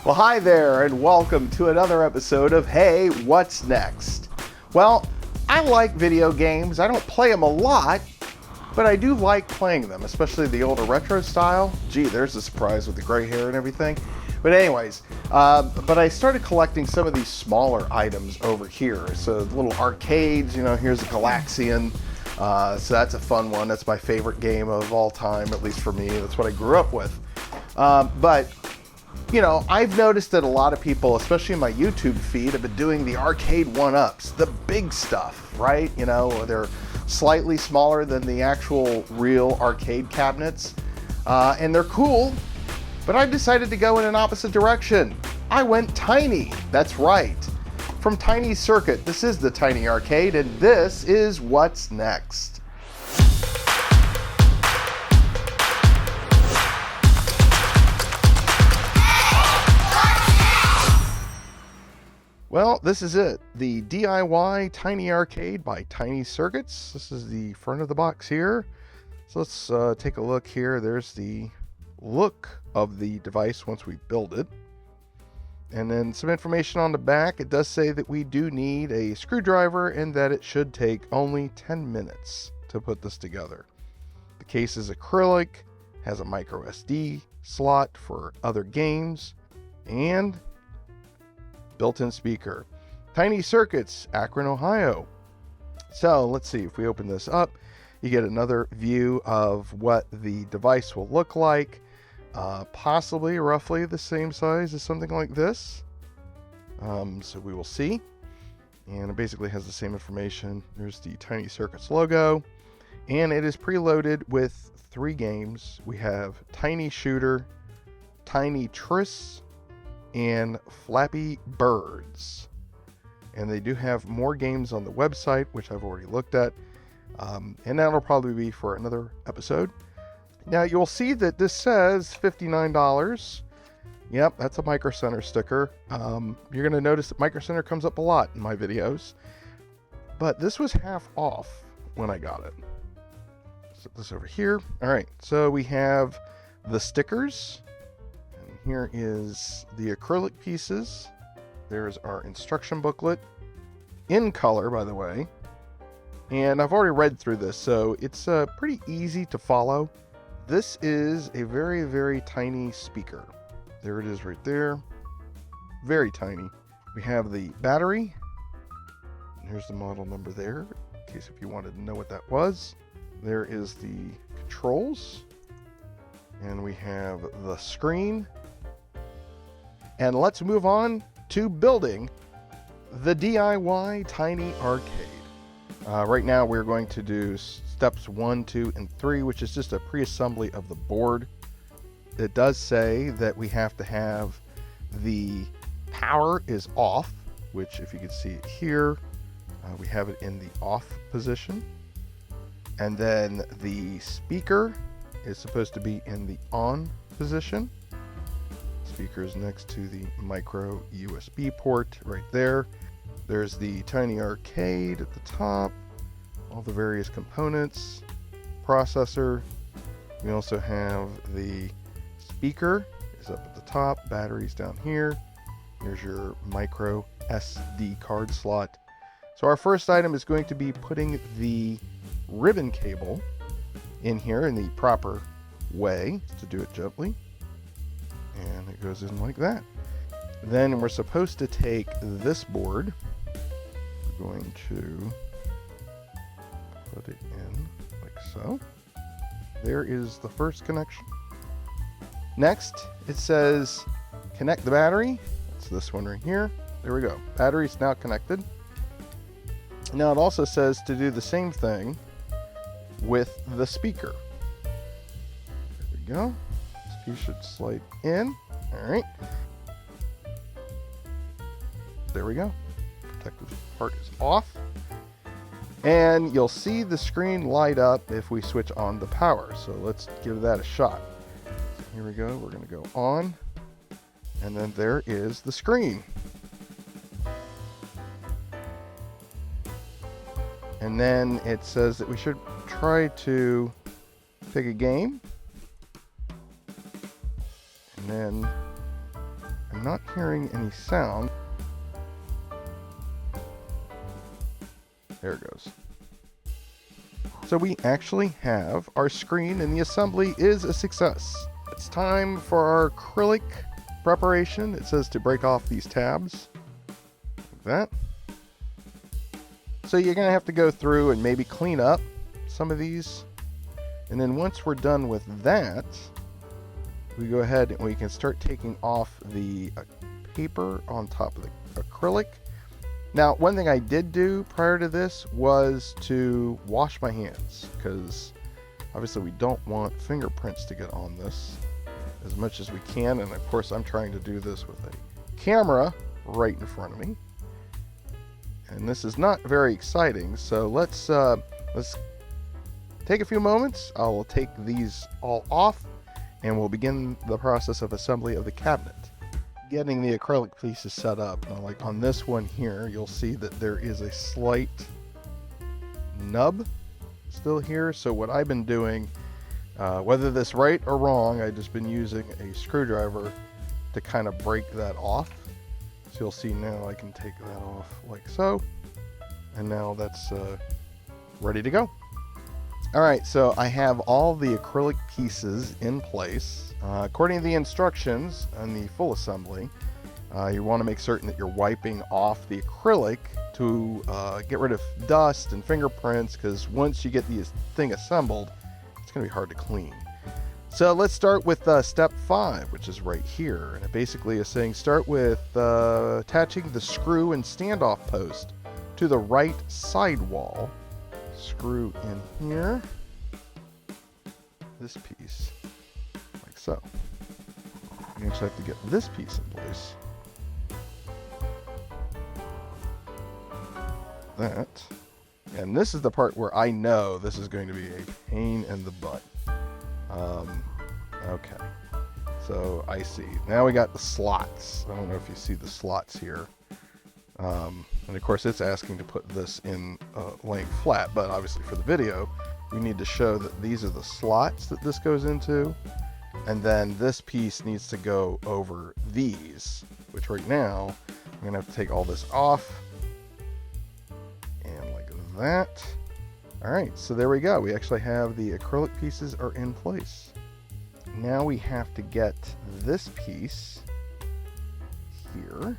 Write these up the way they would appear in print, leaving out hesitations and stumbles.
Well, hi there, and welcome to another episode of Hey, What's Next? Well, I like video games. I don't play them a lot, but I do like playing them, especially the older retro style. Gee, there's a surprise with the gray hair and everything. But anyways, but I started collecting some of these smaller items over here. So little arcades, here's a Galaxian. So that's a fun one. That's my favorite game of all time, at least for me. That's what I grew up with. But I've noticed that a lot of people, especially in my YouTube feed, have been doing the arcade one-ups, the big stuff, right? They're slightly smaller than the actual real arcade cabinets, and they're cool, but I decided to go in an opposite direction. I went tiny, that's right. From Tiny Circuit, this is the Tiny Arcade, and this is What's Next. Well, this is it, the DIY Tiny Arcade by Tiny Circuits. This is the front of the box here. So let's take a look here. There's the look of the device once we build it. And then some information on the back. It does say that we do need a screwdriver and that it should take only 10 minutes to put this together. The case is acrylic, has a micro SD slot for other games, and built-in speaker. Tiny Circuits, Akron, Ohio. So let's see, if we open this up, you get another view of what the device will look like. Possibly roughly the same size as something like this. So we will see. And it basically has the same information. There's the Tiny Circuits logo. And it is preloaded with 3 games. We have Tiny Shooter, Tiny Tris, and Flappy Birds. And they do have more games on the website, which I've already looked at. And that'll probably be for another episode. Now you'll see that this says $59. Yep, that's a Micro Center sticker. You're going to notice that Micro Center comes up a lot in my videos. But this was half off when I got it. Set this over here. Alright, so we have the stickers. Here is the acrylic pieces. There's our instruction booklet, in color, by the way. And I've already read through this, so it's pretty easy to follow. This is a very, very tiny speaker. There it is right there. Very tiny. We have the battery. Here's the model number there, in case if you wanted to know what that was. There is the controls. And we have the screen. And let's move on to building the DIY Tiny Arcade. Right now we're going to do steps 1, 2, and 3, which is just a pre-assembly of the board. It does say that we have to have the power is off, which if you can see it here, we have it in the off position. And then the speaker is supposed to be in the on position. Speakers next to the micro USB port right there. There's the Tiny Arcade at the top, all the various components, processor. We also have the speaker is up at the top, batteries down here. There's your micro SD card slot. So our first item is going to be putting the ribbon cable in here in the proper way to do it gently. And it goes in like that. Then we're supposed to take this board. We're going to put it in like so. There is the first connection. Next, it says connect the battery. It's this one right here. There we go. Battery's now connected. Now it also says to do the same thing with the speaker. There we go. This piece should slide in. All right. There we go. Protective part is off. And you'll see the screen light up if we switch on the power. So let's give that a shot. So here we go. We're going to go on. And then there is the screen. And then it says that we should try to pick a game. And then I'm not hearing any sound. There it goes. So we actually have our screen, and the assembly is a success. It's time for our acrylic preparation. It says to break off these tabs like that. So you're going to have to go through and maybe clean up some of these. And then once we're done with that, we go ahead and we can start taking off the paper on top of the acrylic. Now, one thing I did do prior to this was to wash my hands, because obviously we don't want fingerprints to get on this as much as we can. And of course, I'm trying to do this with a camera right in front of me. And this is not very exciting. So let's take a few moments. I'll take these all off and we'll begin the process of assembly of the cabinet. Getting the acrylic pieces set up. Now, like on this one here, you'll see that there is a slight nub still here. So what I've been doing, whether this right or wrong, I've just been using a screwdriver to kind of break that off. So you'll see now I can take that off like so. And now that's ready to go. All right, so I have all the acrylic pieces in place. According to the instructions on the full assembly, you want to make certain that you're wiping off the acrylic to get rid of dust and fingerprints, because once you get the thing assembled, it's going to be hard to clean. So let's start with step 5, which is right here. And it basically is saying start with attaching the screw and standoff post to the right side wall. Screw in here, this piece, like so. You actually have to get this piece in place. That. And this is the part where I know this is going to be a pain in the butt. Okay. So I see. Now we got the slots. I don't know if you see the slots here. And of course it's asking to put this in laying flat, but obviously for the video we need to show that these are the slots that this goes into, and then this piece needs to go over these, which right now I'm gonna have to take all this off and like that. Alright, so there we go. We actually have the acrylic pieces are in place. Now we have to get this piece here.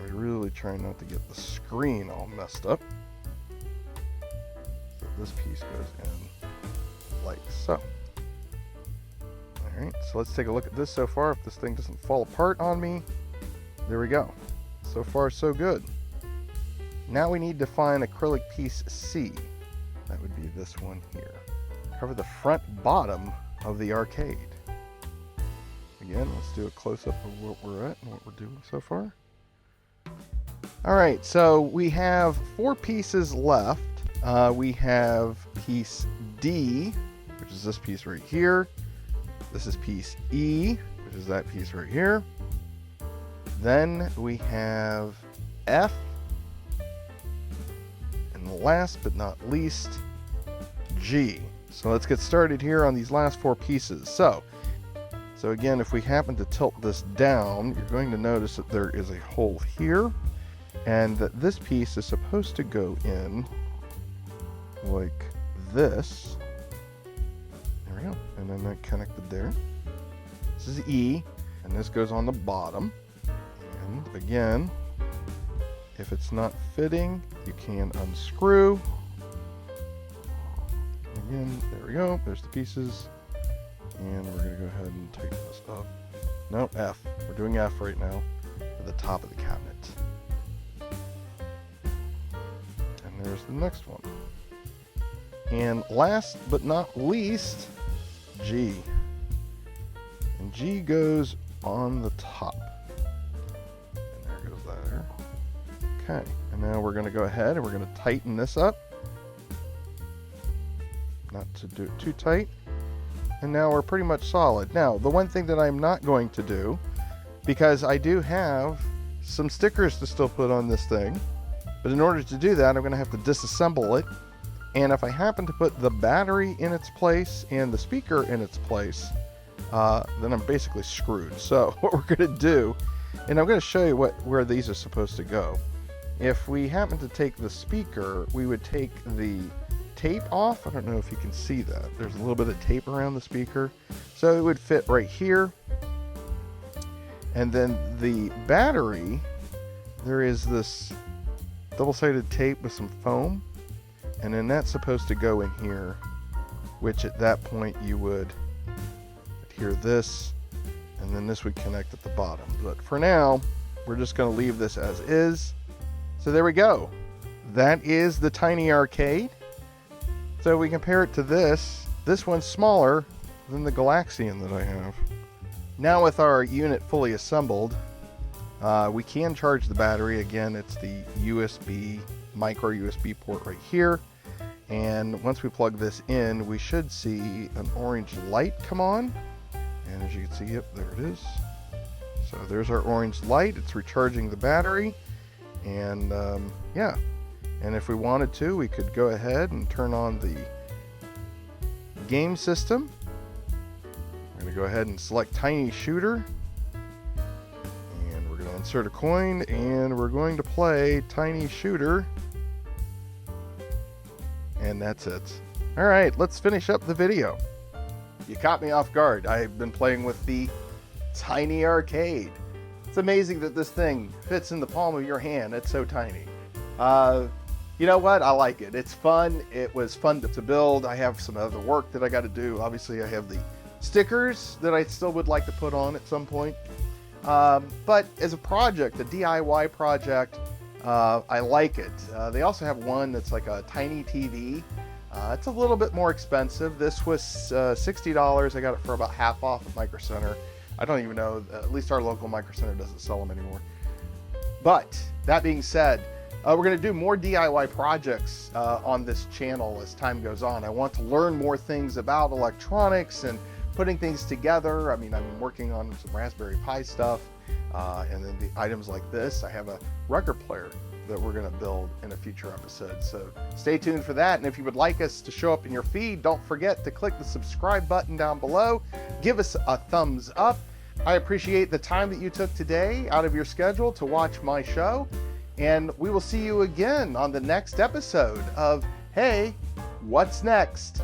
We really try not to get the screen all messed up. So this piece goes in like so. Alright, so let's take a look at this so far. If this thing doesn't fall apart on me. There we go. So far so good. Now we need to find acrylic piece C. That would be this one here. Cover the front bottom of the arcade. Again, let's do a close-up of what we're at and what we're doing so far. Alright, so we have 4 pieces left. We have piece D, which is this piece right here. This is piece E, which is that piece right here. Then we have F. And last but not least, G. So let's get started here on these last 4 pieces. So again, if we happen to tilt this down, you're going to notice that there is a hole here. And that this piece is supposed to go in like this. There we go. And then that connected there. This is E, and this goes on the bottom. And again, if it's not fitting, you can unscrew. Again, there we go. There's the pieces. And we're going to go ahead and tighten this up. No, F. We're doing F right now for the top of the cabinet. There's the next one. And last but not least, G. And G goes on the top. And there goes there. Okay, and now we're going to go ahead and we're going to tighten this up. Not to do it too tight. And now we're pretty much solid. Now, the one thing that I'm not going to do, because I do have some stickers to still put on this thing, but in order to do that, I'm going to have to disassemble it. And if I happen to put the battery in its place and the speaker in its place, then I'm basically screwed. So what we're going to do, and I'm going to show you where these are supposed to go. If we happen to take the speaker, we would take the tape off. I don't know if you can see that. There's a little bit of tape around the speaker. So it would fit right here. And then the battery, there is this double-sided tape with some foam. And then that's supposed to go in here, which at that point you would adhere this, and then this would connect at the bottom. But for now, we're just going to leave this as is. So there we go. That is the Tiny Arcade. So we compare it to this. This one's smaller than the Galaxian that I have. Now with our unit fully assembled, we can charge the battery. Again, it's the USB, micro USB port right here. And once we plug this in, we should see an orange light come on. And as you can see, yep, there it is. So there's our orange light. It's recharging the battery. And yeah, and if we wanted to, we could go ahead and turn on the game system. I'm going to go ahead and select Tiny Shooter. And we're going to insert a coin, and we're going to play Tiny Shooter. And that's it. All right, let's finish up the video. You caught me off guard. I've been playing with the Tiny Arcade. It's amazing that this thing fits in the palm of your hand. It's so tiny. You know what? I like it. It's fun. It was fun to build. I have some other work that I got to do. Obviously, I have the stickers that I still would like to put on at some point. But as a project, a DIY project, I like it. They also have one that's like a tiny TV. It's a little bit more expensive. This was $60. I got it for about half off at Micro Center. I don't even know, at least our local Micro Center doesn't sell them anymore. But that being said, we're going to do more DIY projects on this channel as time goes on. I want to learn more things about electronics and putting things together. I mean, I'm working on some Raspberry Pi stuff, and then the items like this. I have a record player that we're going to build in a future episode. So stay tuned for that. And if you would like us to show up in your feed, don't forget to click the subscribe button down below. Give us a thumbs up. I appreciate the time that you took today out of your schedule to watch my show. And we will see you again on the next episode of Hey, What's Next?